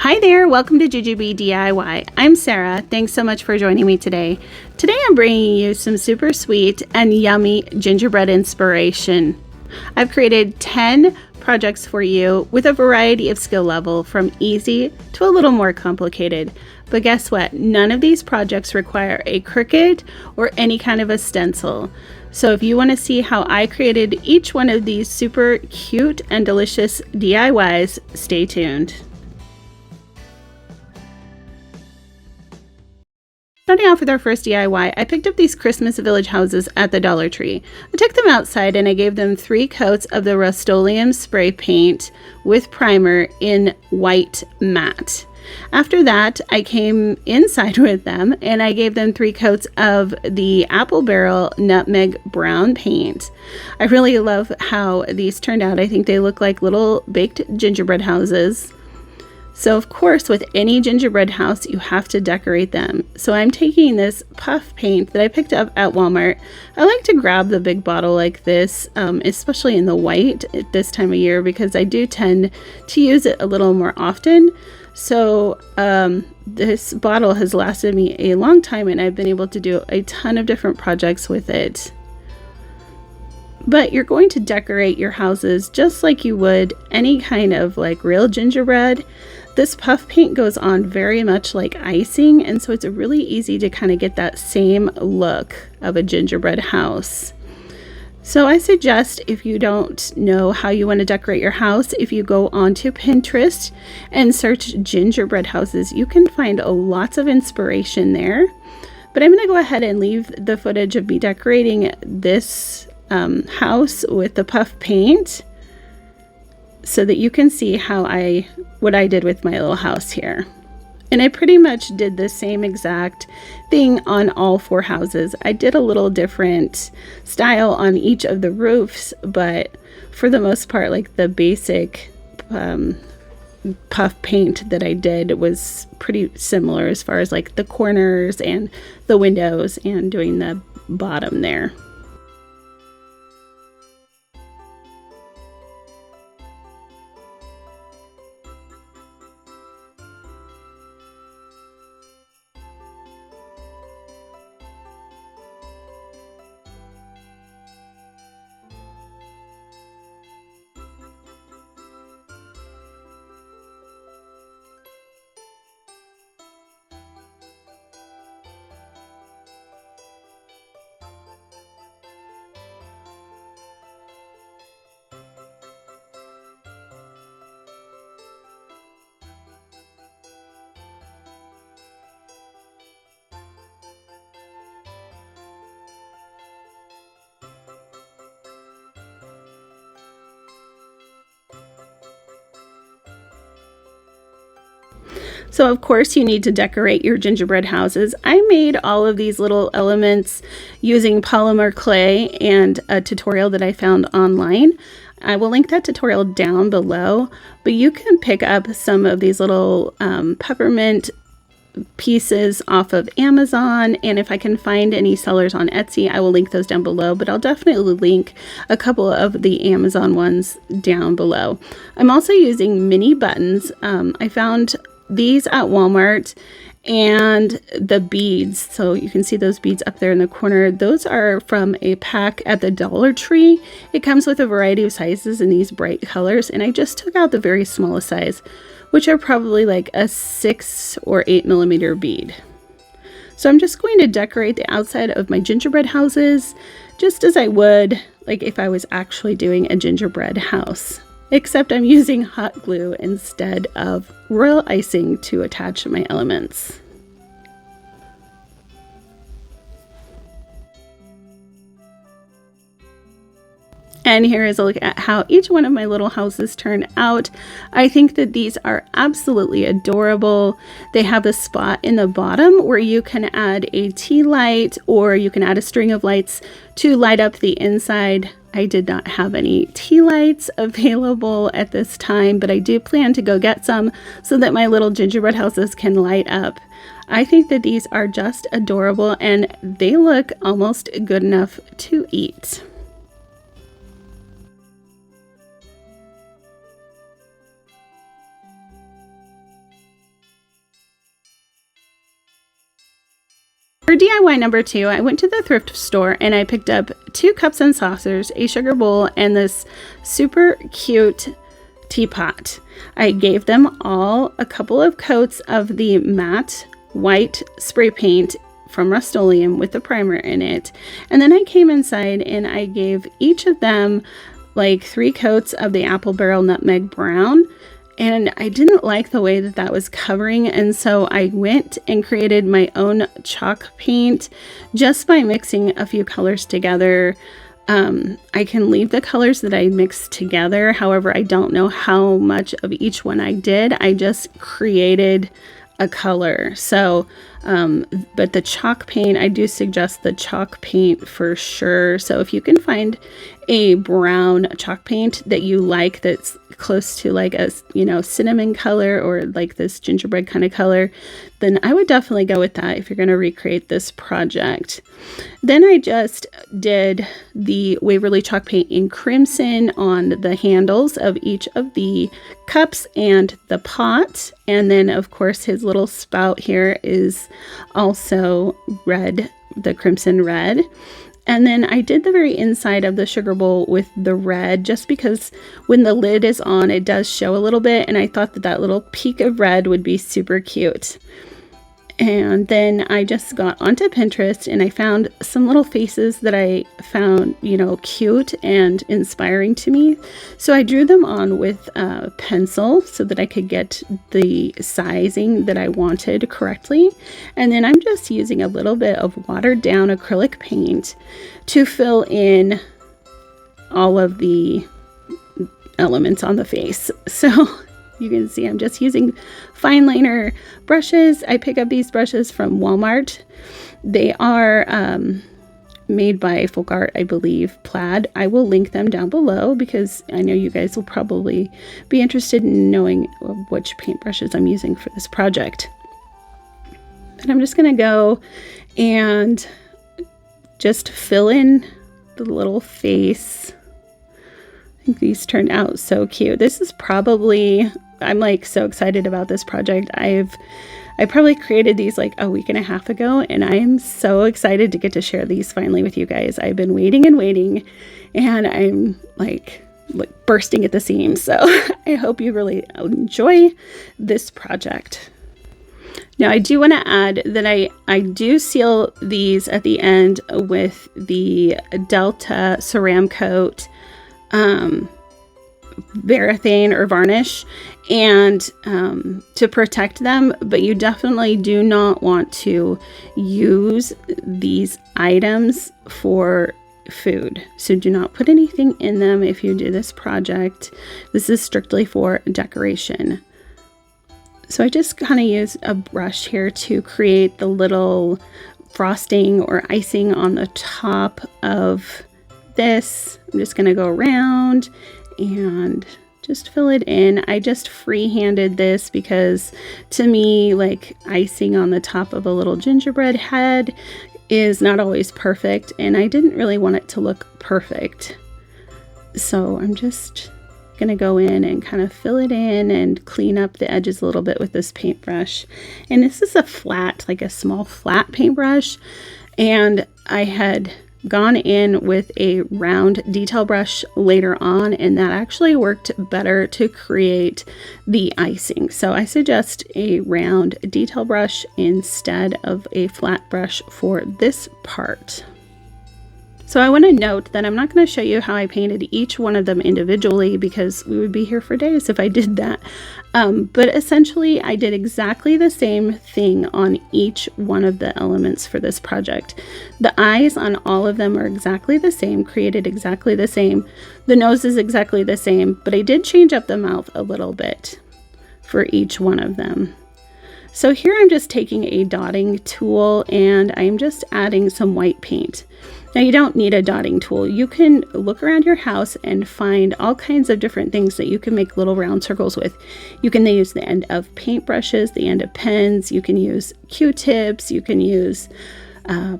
Hi there, welcome to Gingerbread DIY. I'm Sarah. Thanks so much for joining me today. Today I'm bringing you some super sweet and yummy gingerbread inspiration. I've created 10 projects for you with a variety of skill level from easy to a little more complicated. But guess what? None of these projects require a Cricut or any kind of a stencil. So if you want to see how I created each one of these super cute and delicious DIYs, stay tuned. Starting off with our first DIY, I picked up these Christmas village houses at the Dollar Tree. I took them outside and I gave them 3 coats of the Rust-oleum spray paint with primer in white matte. After that, I came inside with them and I gave them 3 coats of the apple barrel nutmeg brown paint. I really love how these turned out. I think they look like little baked gingerbread houses. So of course, with any gingerbread house, you have to decorate them. So I'm taking this puff paint that I picked up at Walmart. I like to grab the big bottle like this, especially in the white at this time of year, because I do tend to use it a little more often. So this bottle has lasted me a long time and I've been able to do a ton of different projects with it. But you're going to decorate your houses just like you would any kind of like real gingerbread. This puff paint goes on very much like icing, and so it's really easy to kind of get that same look of a gingerbread house. So I suggest, if you don't know how you want to decorate your house, if you go onto Pinterest and search gingerbread houses, you can find lots of inspiration there. But I'm going to go ahead and leave the footage of me decorating this house with the puff paint so that you can see what I did with my little house here. And I pretty much did the same exact thing on all 4 houses. I did a little different style on each of the roofs, but for the most part, like the basic puff paint that I did was pretty similar as far as like the corners and the windows and doing the bottom there. So of course you need to decorate your gingerbread houses. I made all of these little elements using polymer clay and a tutorial that I found online. I will link that tutorial down below, but you can pick up some of these little peppermint pieces off of Amazon, and if I can find any sellers on Etsy, I will link those down below, but I'll definitely link a couple of the Amazon ones down below. I'm also using mini buttons. I found these at Walmart, and the beads, so you can see those beads up there in the corner, those are from a pack at the Dollar Tree. It comes with a variety of sizes in these bright colors, and I just took out the very smallest size, which are probably like a 6 or 8 millimeter bead. So I'm just going to decorate the outside of my gingerbread houses just as I would like if I was actually doing a gingerbread house. Except I'm using hot glue instead of royal icing to attach my elements. And here is a look at how each one of my little houses turn out. I think that these are absolutely adorable. They have a spot in the bottom where you can add a tea light, or you can add a string of lights to light up the inside. I did not have any tea lights available at this time, but I do plan to go get some so that my little gingerbread houses can light up. I think that these are just adorable and they look almost good enough to eat. For DIY number 2, I went to the thrift store and I picked up 2 cups and saucers, a sugar bowl, and this super cute teapot. I gave them all a couple of coats of the matte white spray paint from Rust-oleum with the primer in it. And then I came inside and I gave each of them like 3 coats of the apple barrel nutmeg brown. And I didn't like the way that that was covering, and so I went and created my own chalk paint just by mixing a few colors together. I can leave the colors that I mixed together. However, I don't know how much of each one I did. I just created a color. So, but the chalk paint, I do suggest the chalk paint for sure. So if you can find a brown chalk paint that you like, that's close to like a, you know, cinnamon color or like this gingerbread kind of color, then I would definitely go with that if you're going to recreate this project. Then I just did the Waverly chalk paint in crimson on the handles of each of the cups and the pot. And then of course his little spout here is also red, the crimson red. And then I did the very inside of the sugar bowl with the red, just because when the lid is on, it does show a little bit. And I thought that that little peak of red would be super cute. And then I just got onto Pinterest and I found some little faces that I found, you know, cute and inspiring to me. So I drew them on with a pencil so that I could get the sizing that I wanted correctly. And then I'm just using a little bit of watered down acrylic paint to fill in all of the elements on the face. So you can see I'm just using fine liner brushes. I pick up these brushes from Walmart. They are made by Folk Art, I believe, Plaid. I will link them down below because I know you guys will probably be interested in knowing which paintbrushes I'm using for this project. But I'm just going to go and just fill in the little face. I think these turned out so cute. This is probably, I'm like so excited about this project. I probably created these like a week and a half ago, and I am so excited to get to share these finally with you guys. I've been waiting and waiting, and I'm like bursting at the seams. So I hope you really enjoy this project. Now I do want to add that I do seal these at the end with the Delta Ceram Coat Varathane or varnish, and to protect them, but you definitely do not want to use these items for food. So do not put anything in them if you do this project. This is strictly for decoration. So I just kind of use a brush here to create the little frosting or icing on the top of this. I'm just going to go around and just fill it in. I just free-handed this because to me, like icing on the top of a little gingerbread head is not always perfect, and I didn't really want it to look perfect. So I'm just going to go in and kind of fill it in and clean up the edges a little bit with this paintbrush. And this is a flat, like a small flat paintbrush, and I had gone in with a round detail brush later on, and that actually worked better to create the icing. So I suggest a round detail brush instead of a flat brush for this part. So I want to note that I'm not going to show you how I painted each one of them individually because we would be here for days if I did that. But essentially I did exactly the same thing on each one of the elements for this project. The eyes on all of them are exactly the same, created exactly the same. The nose is exactly the same, but I did change up the mouth a little bit for each one of them. So here I'm just taking a dotting tool and I'm just adding some white paint. Now you don't need a dotting tool. You can look around your house and find all kinds of different things that you can make little round circles with. You can use the end of paintbrushes, the end of pens, you can use Q-tips, you can use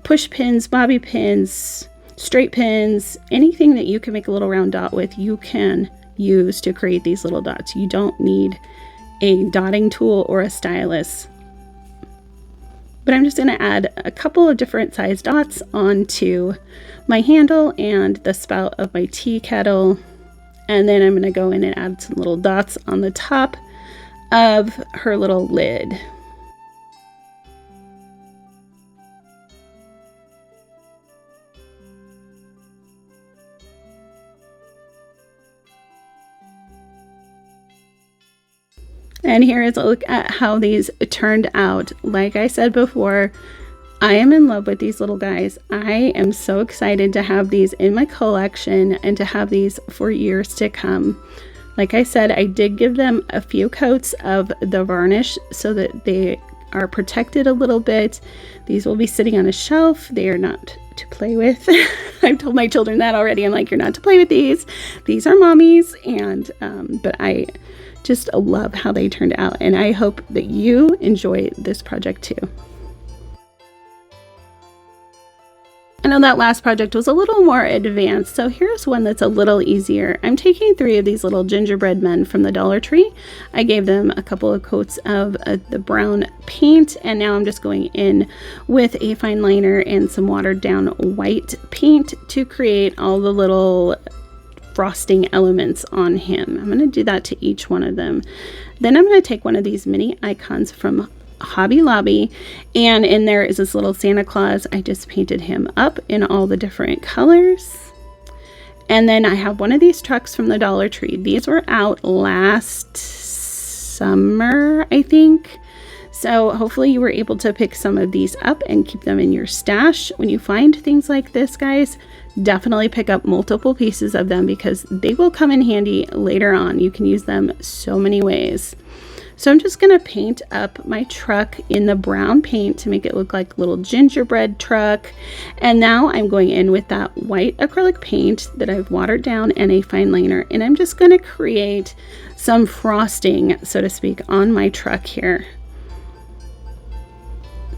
push pins, bobby pins, straight pins, anything that you can make a little round dot with, you can use to create these little dots. You don't need a dotting tool or a stylus. But I'm just going to add a couple of different size dots onto my handle and the spout of my tea kettle. And then I'm going to go in and add some little dots on the top of her little lid. And here is a look at how these turned out. Like I said before, I am in love with these little guys. I am so excited to have these in my collection and to have these for years to come. Like I said, I did give them a few coats of the varnish so that they are protected a little bit. These will be sitting on a shelf. They are not to play with. I've told my children that already. I'm like, you're not to play with these. These are mommy's. And but I just love how they turned out, and I hope that you enjoy this project too. I know that last project was a little more advanced, so here's one that's a little easier. I'm taking 3 of these little gingerbread men from the Dollar Tree. I gave them a couple of coats of the brown paint, and now I'm just going in with a fine liner and some watered down white paint to create all the little frosting elements on him. I'm going to do that to each one of them. Then I'm going to take one of these mini icons from Hobby Lobby, and in there is this little Santa Claus. I just painted him up in all the different colors. And then I have one of these trucks from the Dollar Tree. These were out last summer, I think. So hopefully you were able to pick some of these up and keep them in your stash. When you find things like this, guys, definitely pick up multiple pieces of them because they will come in handy later on. You can use them so many ways. So I'm just going to paint up my truck in the brown paint to make it look like a little gingerbread truck. And now I'm going in with that white acrylic paint that I've watered down and a fine liner. And I'm just going to create some frosting, so to speak, on my truck here.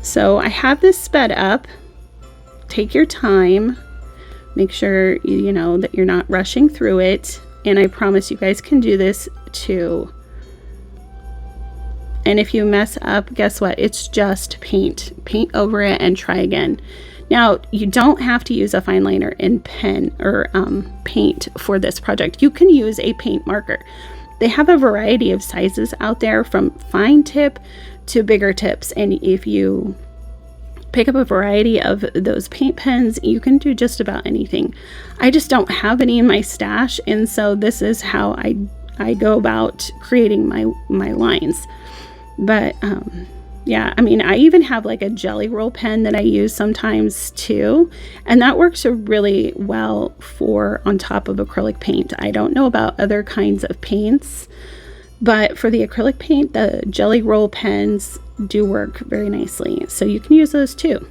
So I have this sped up. Take your time. Make sure you know that you're not rushing through it. And I promise you guys can do this too. And if you mess up, guess what? It's just paint. Paint over it and try again. Now, you don't have to use a fine liner and pen or paint for this project. You can use a paint marker. They have a variety of sizes out there, from fine tip to bigger tips. And if you pick up a variety of those paint pens, you can do just about anything. I just don't have any in my stash, and so this is how I go about creating my lines. But yeah, I mean, I even have like a jelly roll pen that I use sometimes too, and that works really well for on top of acrylic paint. I don't know about other kinds of paints, but for the acrylic paint, the jelly roll pens do work very nicely, so you can use those too.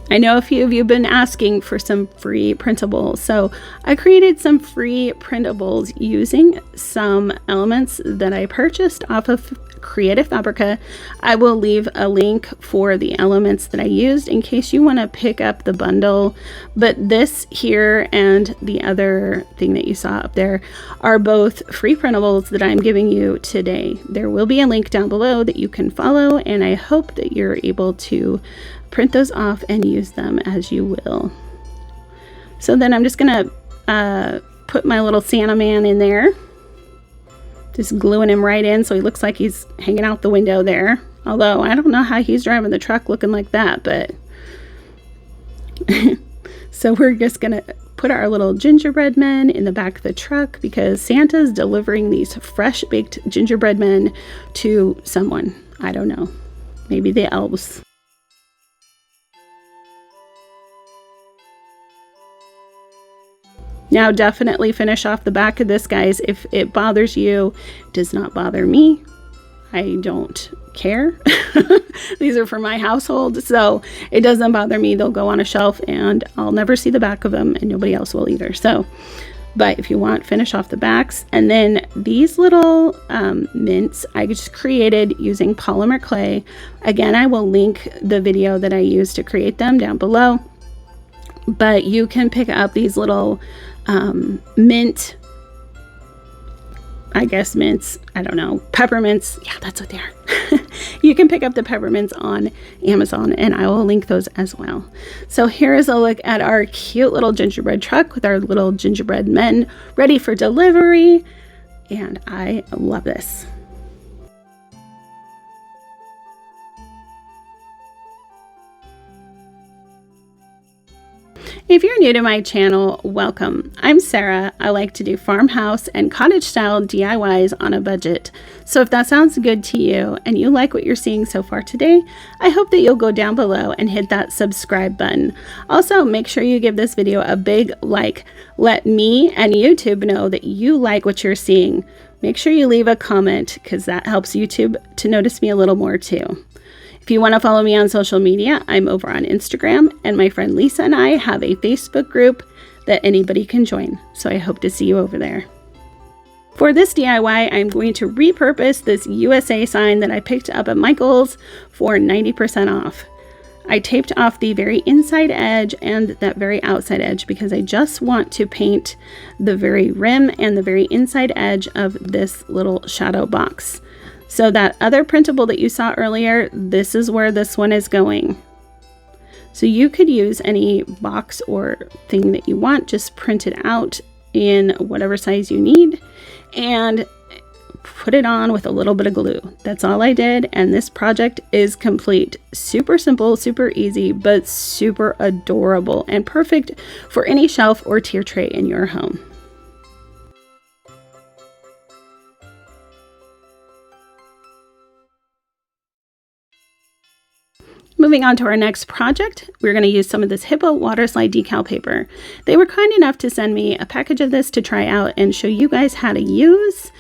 I know a few of you have been asking for some free printables, so I created some free printables using some elements that I purchased off of Creative Fabrica. I will leave a link for the elements that I used in case you want to pick up the bundle, but this here and the other thing that you saw up there are both free printables that I'm giving you today. There will be a link down below that you can follow, and I hope that you're able to print those off and use them as you will. So then I'm just gonna put my little Santa man in there, just gluing him right in so he looks like he's hanging out the window there. Although I don't know how he's driving the truck looking like that, but so we're just gonna put our little gingerbread men in the back of the truck because Santa's delivering these fresh baked gingerbread men to someone. I don't know, maybe the elves. Now definitely finish off the back of this, guys. If it bothers you, it does not bother me. I don't care. These are for my household, so it doesn't bother me. They'll go on a shelf and I'll never see the back of them, and nobody else will either. So, but if you want, finish off the backs. And then these little mints I just created using polymer clay. Again, I will link the video that I used to create them down below. but you can pick up these little mint, I guess mints, I don't know, peppermints. Yeah, that's what they are. You can pick up the peppermints on Amazon, and I will link those as well. So here is a look at our cute little gingerbread truck with our little gingerbread men ready for delivery, and I love this. If you're new to my channel, welcome. I'm Sarah. I like to do farmhouse and cottage style DIYs on a budget. So if that sounds good to you and you like what you're seeing so far today, I hope that you'll go down below and hit that subscribe button. Also, make sure you give this video a big like. Let me and YouTube know that you like what you're seeing. Make sure you leave a comment because that helps YouTube to notice me a little more too. If you want to follow me on social media, I'm over on Instagram, and my friend Lisa and I have a Facebook group that anybody can join, so I hope to see you over there. For this DIY, I'm going to repurpose this USA sign that I picked up at Michael's for 90% off. I taped off the very inside edge and that very outside edge because I just want to paint the very rim and the very inside edge of this little shadow box. So that other printable that you saw earlier, this is where this one is going. So you could use any box or thing that you want, just print it out in whatever size you need and put it on with a little bit of glue. That's all I did, and this project is complete. Super simple, super easy, but super adorable and perfect for any shelf or tier tray in your home. Moving on to our next project, we're going to use some of this Hippo water slide decal paper. They were kind enough to send me a package of this to try out and show you guys how to use.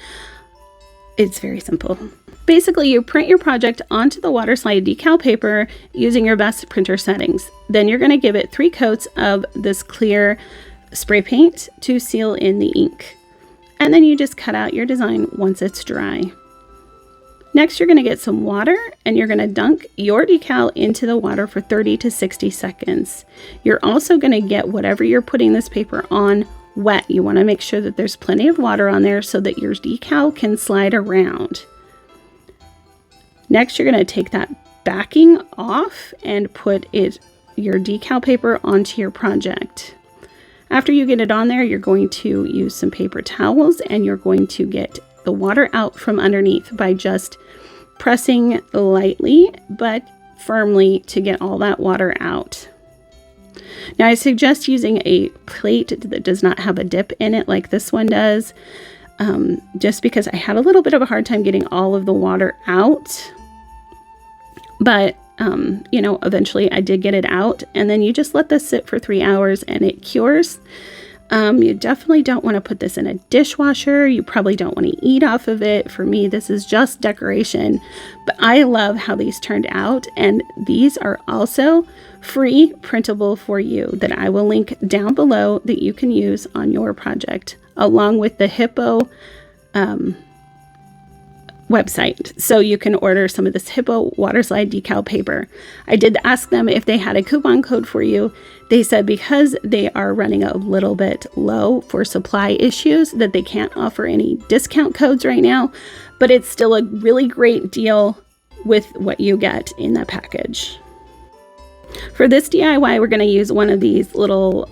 It's very simple. Basically, you print your project onto the water slide decal paper using your best printer settings. Then you're going to give it 3 coats of this clear spray paint to seal in the ink. And then you just cut out your design once it's dry. Next, you're going to get some water and you're going to dunk your decal into the water for 30 to 60 seconds. You're also going to get whatever you're putting this paper on wet. You want to make sure that there's plenty of water on there so that your decal can slide around. Next, you're going to take that backing off and put your decal paper onto your project. After you get it on there, you're going to use some paper towels and you're going to get the water out from underneath by just pressing lightly but firmly to get all that water out. Now I suggest using a plate that does not have a dip in it like this one does, just because I had a little bit of a hard time getting all of the water out. But you know, eventually I did get it out, and then you just let this sit for 3 hours and it cures. You definitely don't want to put this in a dishwasher. You probably don't want to eat off of it. For me, this is just decoration, but I love how these turned out, and these are also free printable for you that I will link down below that you can use on your project, along with the Hippo website. So you can order some of this Hippo water slide decal paper. I did ask them if they had a coupon code for you. They said because they are running a little bit low for supply issues that they can't offer any discount codes right now, but it's still a really great deal with what you get in that package. For this DIY, we're going to use one of these little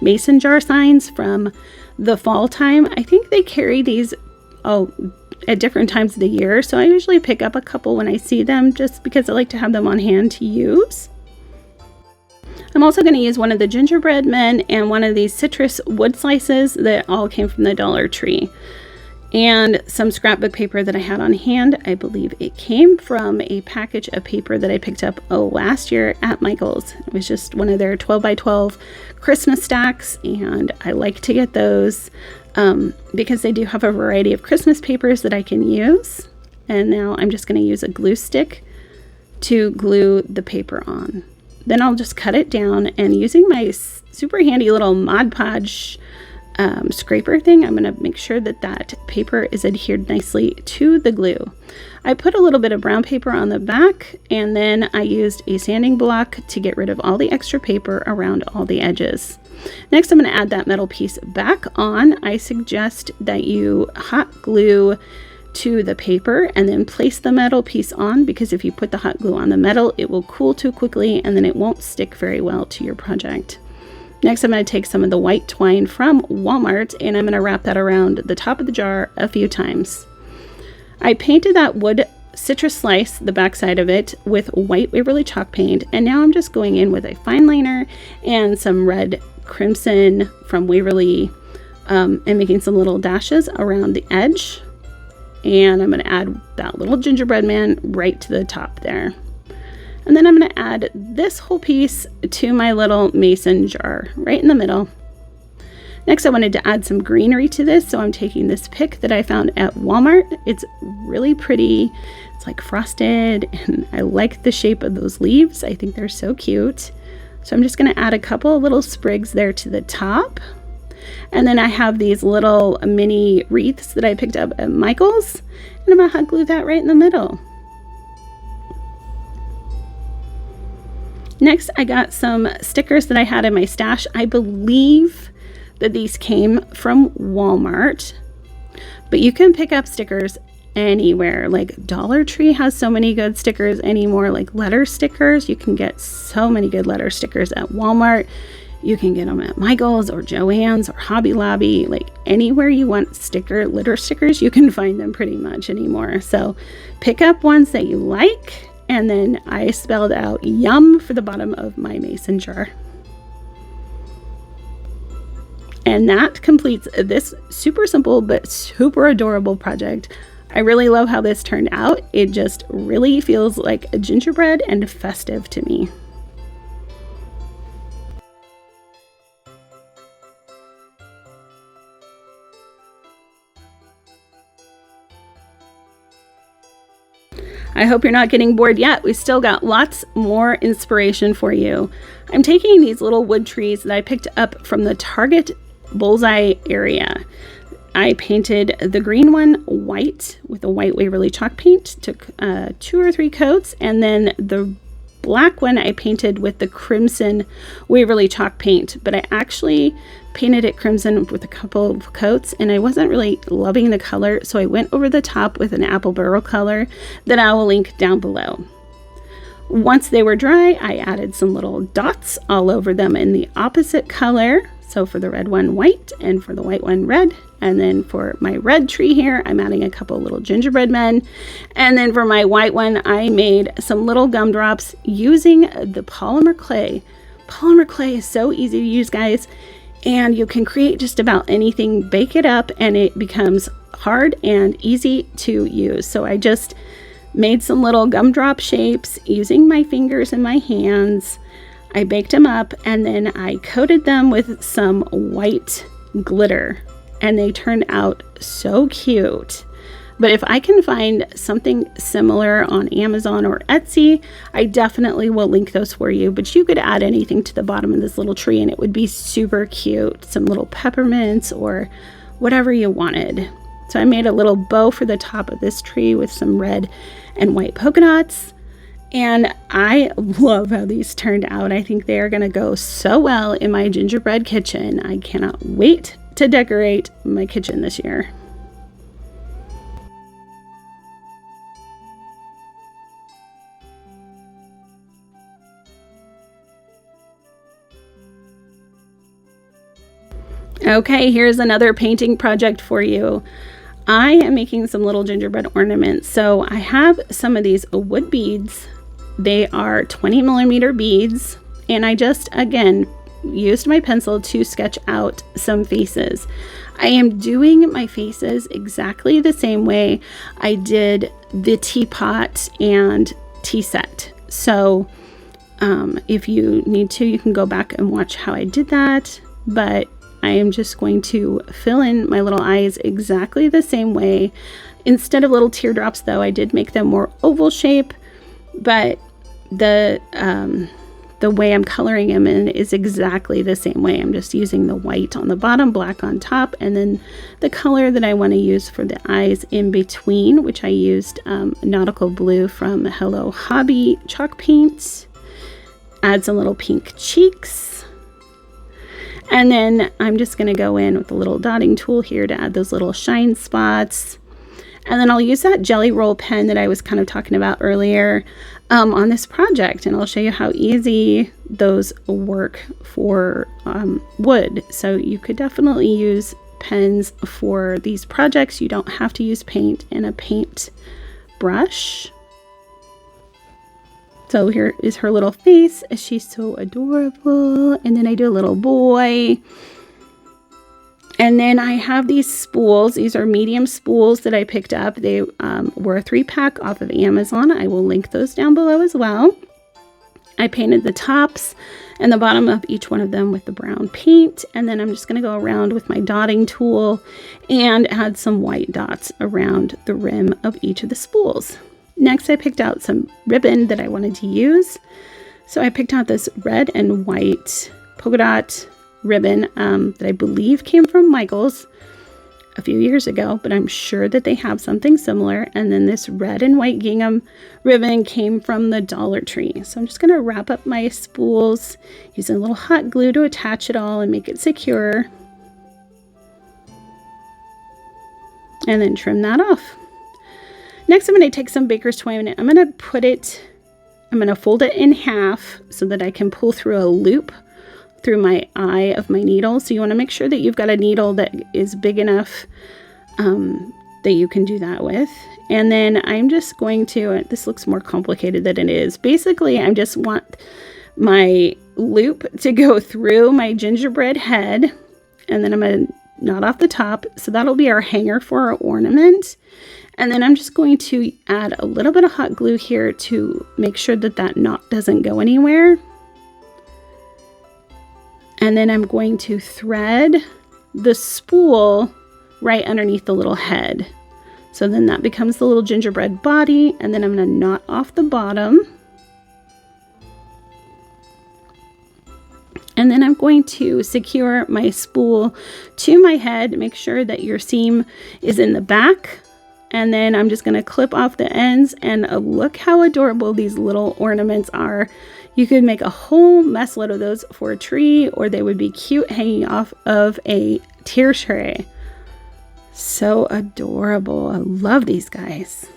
mason jar signs from the fall time. I think they carry these at different times of the year, so I usually pick up a couple when I see them just because I like to have them on hand to use. I'm also going to use one of the gingerbread men and one of these citrus wood slices that all came from the Dollar Tree, and some scrapbook paper that I had on hand. I believe it came from a package of paper that I picked up last year at Michael's. It was just one of their 12 by 12 Christmas stacks, and I like to get those because they do have a variety of Christmas papers that I can use. And now I'm just going to use a glue stick to glue the paper on. Then I'll just cut it down, and using my super handy little Mod Podge scraper thing, I'm going to make sure that that paper is adhered nicely to the glue. I put a little bit of brown paper on the back, and then I used a sanding block to get rid of all the extra paper around all the edges. Next, I'm going to add that metal piece back on. I suggest that you hot glue to the paper and then place the metal piece on, because if you put the hot glue on the metal, it will cool too quickly and then it won't stick very well to your project. Next, I'm going to take some of the white twine from Walmart and I'm going to wrap that around the top of the jar a few times. I painted that wood citrus slice, the back side of it, with white Waverly chalk paint, and now I'm just going in with a fine liner and some red crimson from Waverly and making some little dashes around the edge. And I'm going to add that little gingerbread man right to the top there. And then I'm going to add this whole piece to my little mason jar right in the middle. Next, I wanted to add some greenery to this, so I'm taking this pick that I found at Walmart. It's really pretty. It's like frosted, and I like the shape of those leaves. I think they're so cute. So I'm just going to add a couple of little sprigs there to the top. And then I have these little mini wreaths that I picked up at Michael's, and I'm going to hot glue that right in the middle. Next, I got some stickers that I had in my stash. I believe that these came from Walmart, but you can pick up stickers anywhere. Like Dollar Tree has so many good stickers anymore, like letter stickers. You can get so many good letter stickers at Walmart. You can get them at Michael's or Joann's or Hobby Lobby. Like anywhere you want litter stickers, you can find them pretty much anymore. So pick up ones that you like. And then I spelled out yum for the bottom of my mason jar. And that completes this super simple but super adorable project. I really love how this turned out. It just really feels like a gingerbread and festive to me. I hope you're not getting bored yet. We still got lots more inspiration for you. I'm taking these little wood trees that I picked up from the Target bullseye area. I painted the green one white with a white Waverly chalk paint, took 2 or 3 coats, and then the black one I painted with the crimson Waverly chalk paint, but I actually painted it crimson with a couple of coats and I wasn't really loving the color, so I went over the top with an apple barrel color that I will link down below. Once they were dry, I added some little dots all over them in the opposite color. So for the red one, white, and for the white one, red. And then for my red tree here, I'm adding a couple little gingerbread men. And then for my white one, I made some little gumdrops using the polymer clay. Polymer clay is so easy to use, guys. And you can create just about anything, bake it up, and it becomes hard and easy to use. So I just made some little gumdrop shapes using my fingers and my hands. I baked them up and then I coated them with some white glitter and they turned out so cute. But if I can find something similar on Amazon or Etsy, I definitely will link those for you. But you could add anything to the bottom of this little tree and it would be super cute. Some little peppermints or whatever you wanted. So I made a little bow for the top of this tree with some red and white polka dots. And I love how these turned out. I think they are going to go so well in my gingerbread kitchen. I cannot wait to decorate my kitchen this year. Okay, here's another painting project for you. I am making some little gingerbread ornaments. So I have some of these wood beads. They are 20mm beads, and I just, again, used my pencil to sketch out some faces. I am doing my faces exactly the same way I did the teapot and tea set. So if you need to, you can go back and watch how I did that, but I am just going to fill in my little eyes exactly the same way. Instead of little teardrops, though, I did make them more oval shape, but the the way I'm coloring them in is exactly the same way. I'm just using the white on the bottom, black on top, and then the color that I want to use for the eyes in between, which I used nautical blue from Hello Hobby chalk paint. Add some little pink cheeks. And then I'm just going to go in with a little dotting tool here to add those little shine spots. And then I'll use that jelly roll pen that I was kind of talking about earlier on this project, and I'll show you how easy those work for wood. So you could definitely use pens for these projects. You don't have to use paint and a paint brush. So here is her little face. She's so adorable. And then I do a little boy. And then I have these spools. These are medium spools that I picked up. They were a 3-pack off of Amazon. I will link those down below as well. I painted the tops and the bottom of each one of them with the brown paint. And then I'm just going to go around with my dotting tool and add some white dots around the rim of each of the spools. Next, I picked out some ribbon that I wanted to use. So I picked out this red and white polka dot ribbon that I believe came from Michael's a few years ago, but I'm sure that they have something similar. And then this red and white gingham ribbon came from the Dollar Tree. So I'm just going to wrap up my spools using a little hot glue to attach it all and make it secure. And then trim that off. Next, I'm going to take some baker's twine and I'm going to fold it in half so that I can pull through a loop through my eye of my needle. So you want to make sure that you've got a needle that is big enough that you can do that with. And then I'm just going to, this looks more complicated than it is. Basically, I just want my loop to go through my gingerbread head, and then I'm going to knot off the top. So that'll be our hanger for our ornament. And then I'm just going to add a little bit of hot glue here to make sure that that knot doesn't go anywhere. And then I'm going to thread the spool right underneath the little head. So then that becomes the little gingerbread body. And then I'm going to knot off the bottom. And then I'm going to secure my spool to my head. Make sure that your seam is in the back. And then I'm just going to clip off the ends. And look how adorable these little ornaments are. You could make a whole mess load of those for a tree, or they would be cute hanging off of a tier tray. So adorable. I love these guys.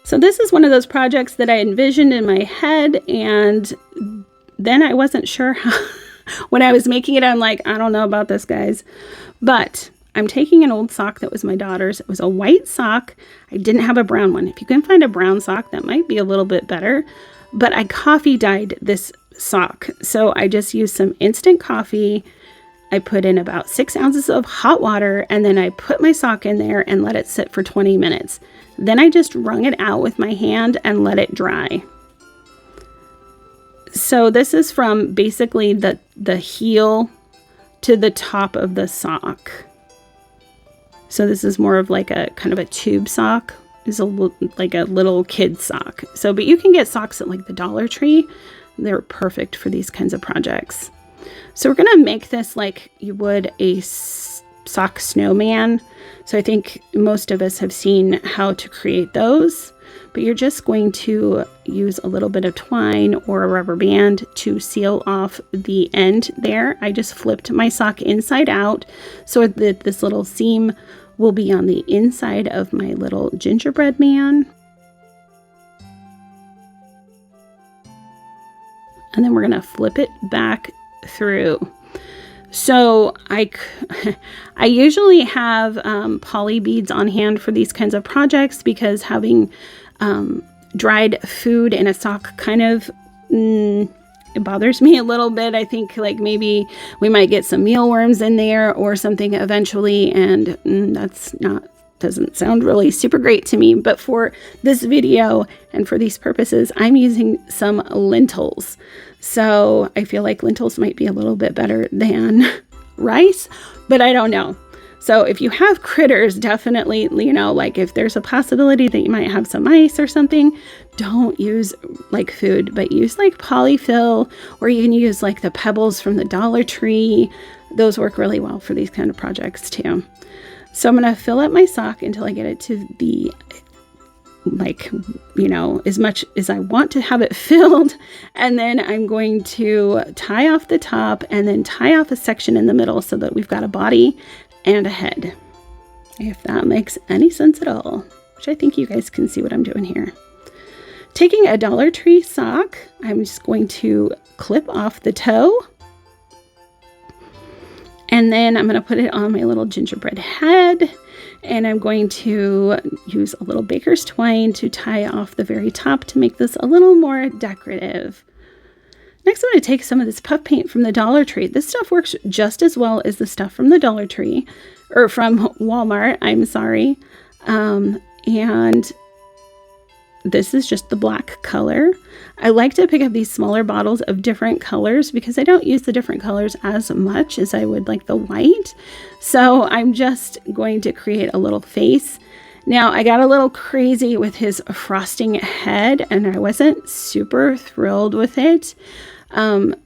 So this is one of those projects that I envisioned in my head, and then I wasn't sure how, when I was making it, I'm like, I don't know about this, guys. But I'm taking an old sock that was my daughter's. It was a white sock. I didn't have a brown one. If you can find a brown sock, that might be a little bit better. But I coffee dyed this sock. So I just used some instant coffee. I put in about 6 ounces of hot water, and then I put my sock in there and let it sit for 20 minutes. Then I just wrung it out with my hand and let it dry. So this is from basically the heel to the top of the sock. So this is more of like a kind of a tube sock. It's like a little kid sock. So, but you can get socks at like the Dollar Tree. They're perfect for these kinds of projects. So we're going to make this like you would a sock snowman. So I think most of us have seen how to create those. But you're just going to use a little bit of twine or a rubber band to seal off the end there. I just flipped my sock inside out so that this little seam will be on the inside of my little gingerbread man. And then we're going to flip it back through. So I usually have poly beads on hand for these kinds of projects, because having dried food in a sock kind of it bothers me a little bit. I think like maybe we might get some mealworms in there or something eventually, and doesn't sound really super great to me. But for this video and for these purposes, I'm using some lentils. So I feel like lentils might be a little bit better than rice, but I don't know. So if you have critters, definitely, you know, like if there's a possibility that you might have some mice or something, don't use like food, but use like polyfill, or you can use like the pebbles from the Dollar Tree. Those work really well for these kind of projects too. So I'm going to fill up my sock until I get it to the, like, you know, as much as I want to have it filled. And then I'm going to tie off the top and then tie off a section in the middle so that we've got a body and a head, if that makes any sense at all, which I think you guys can see what I'm doing here. Taking a Dollar Tree sock, I'm just going to clip off the toe, and then I'm going to put it on my little gingerbread head, and I'm going to use a little baker's twine to tie off the very top to make this a little more decorative. Next, I'm going to take some of this puff paint from the Dollar Tree. This stuff works just as well as the stuff from the Dollar Tree, or from Walmart, I'm sorry. And this is just the black color. I like to pick up these smaller bottles of different colors because I don't use the different colors as much as I would like the white. So I'm just going to create a little face. Now, I got a little crazy with his frosting head, and I wasn't super thrilled with it.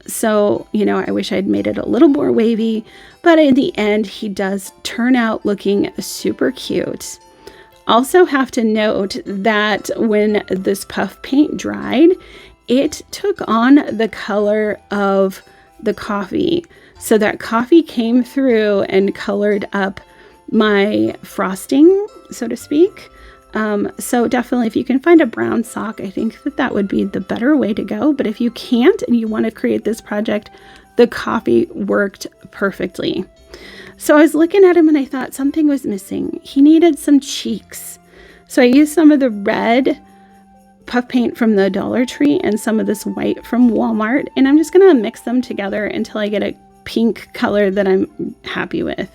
So, you know, I wish I'd made it a little more wavy, but in the end, he does turn out looking super cute. Also have to note that when this puff paint dried, it took on the color of the coffee. So that coffee came through and colored up my frosting, so to speak. So definitely, if you can find a brown sock, I think that that would be the better way to go. But if you can't and you want to create this project, the coffee worked perfectly. So I was looking at him and I thought something was missing. He needed some cheeks. So I used some of the red puff paint from the Dollar Tree and some of this white from Walmart. And I'm just going to mix them together until I get a pink color that I'm happy with.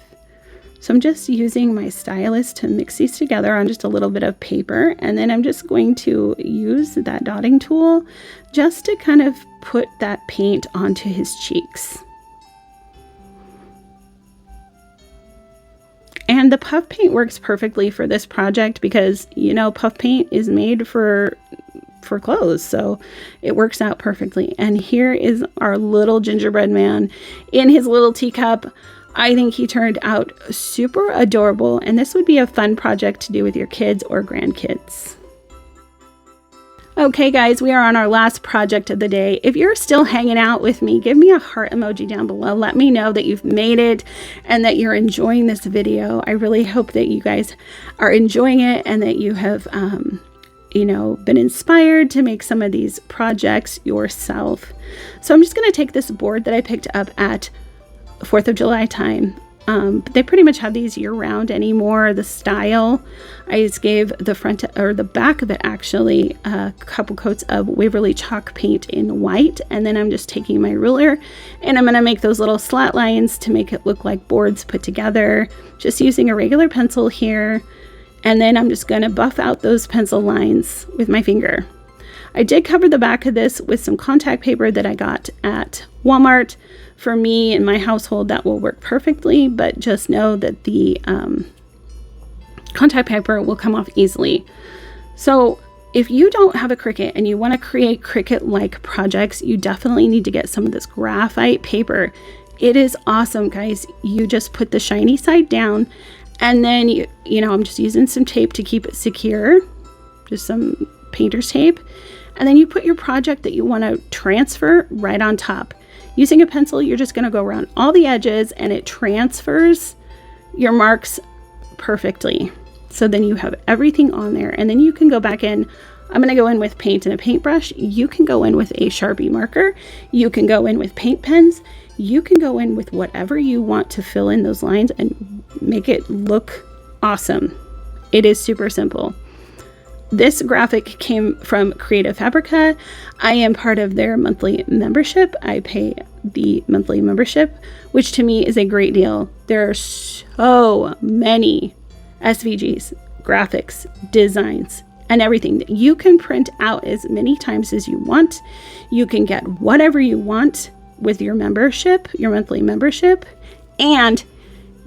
So I'm just using my stylus to mix these together on just a little bit of paper. And then I'm just going to use that dotting tool just to kind of put that paint onto his cheeks. And the puff paint works perfectly for this project because, you know, puff paint is made for clothes, so it works out perfectly. And here is our little gingerbread man in his little teacup. I think he turned out super adorable, and this would be a fun project to do with your kids or grandkids. Okay guys, we are on our last project of the day. If you're still hanging out with me, give me a heart emoji down below. Let me know that you've made it and that you're enjoying this video. I really hope that you guys are enjoying it and that you have, you know, been inspired to make some of these projects yourself. So I'm just going to take this board that I picked up at 4th of July time. But they pretty much have these year-round anymore. The style, I just gave the front or the back of it actually a couple coats of Waverly chalk paint in white, and then I'm just taking my ruler and I'm going to make those little slat lines to make it look like boards put together, just using a regular pencil here, and then I'm just going to buff out those pencil lines with my finger. I did cover the back of this with some contact paper that I got at Walmart. For me and my household, that will work perfectly, but just know that the contact paper will come off easily. So if you don't have a Cricut and you want to create Cricut-like projects, you definitely need to get some of this graphite paper. It is awesome, guys. You just put the shiny side down, and then you know, I'm just using some tape to keep it secure, just some painter's tape, and then you put your project that you want to transfer right on top. Using a pencil, you're just going to go around all the edges and it transfers your marks perfectly. So then you have everything on there, and then you can go back in. I'm going to go in with paint and a paintbrush. You can go in with a Sharpie marker. You can go in with paint pens. You can go in with whatever you want to fill in those lines and make it look awesome. It is super simple. This graphic came from Creative Fabrica. I am part of their monthly membership. I pay the monthly membership, which to me is a great deal. There are so many SVGs, graphics, designs, and everything that you can print out as many times as you want. You can get whatever you want with your membership, your monthly membership, and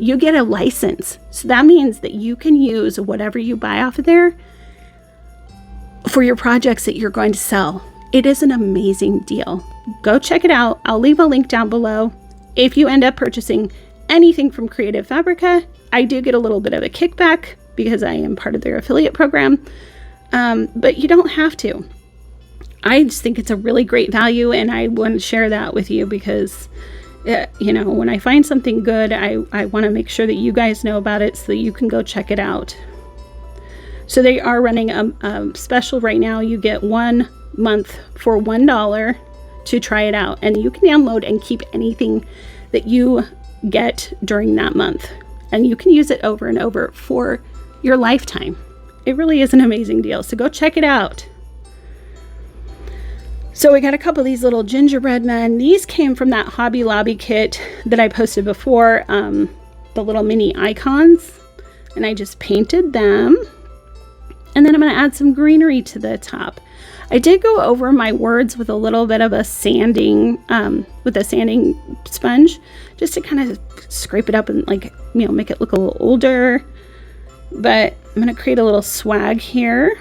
you get a license. So that means that you can use whatever you buy off of there for your projects that you're going to sell. It is an amazing deal. Go check it out. I'll leave a link down below. If you end up purchasing anything from Creative Fabrica, I do get a little bit of a kickback because I am part of their affiliate program, but you don't have to. I just think it's a really great value, and I want to share that with you because, you know, when I find something good, I want to make sure that you guys know about it so that you can go check it out. So they are running a special right now. You get 1 month for $1 to try it out, and you can download and keep anything that you get during that month, and you can use it over and over for your lifetime. It really is an amazing deal, so go check it out. So we got a couple of these little gingerbread men. These came from that Hobby Lobby kit that I posted before, the little mini icons, and I just painted them. And then I'm going to add some greenery to the top. I did go over my words with a little bit of a sanding, with a sanding sponge, just to kind of scrape it up and, like, you know, make it look a little older. But I'm going to create a little swag here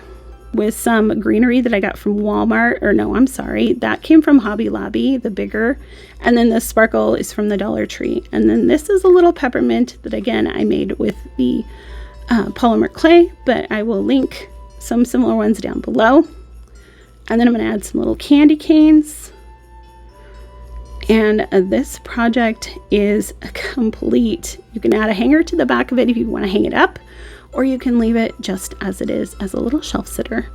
with some greenery that I got from Walmart, or no, I'm sorry, that came from Hobby Lobby, the bigger. And then the sparkle is from the Dollar Tree. And then this is a little peppermint that, again, I made with the polymer clay, but I will link some similar ones down below. And then I'm going to add some little candy canes. And this project is complete. You can add a hanger to the back of it if you want to hang it up, or you can leave it just as it is as a little shelf sitter.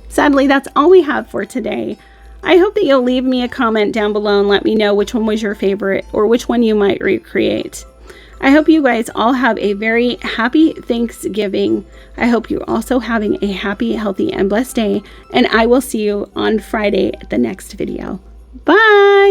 Sadly, that's all we have for today. I hope that you'll leave me a comment down below and let me know which one was your favorite or which one you might recreate. I hope you guys all have a very happy Thanksgiving. I hope you're also having a happy, healthy, and blessed day, and I will see you on Friday at the next video. Bye!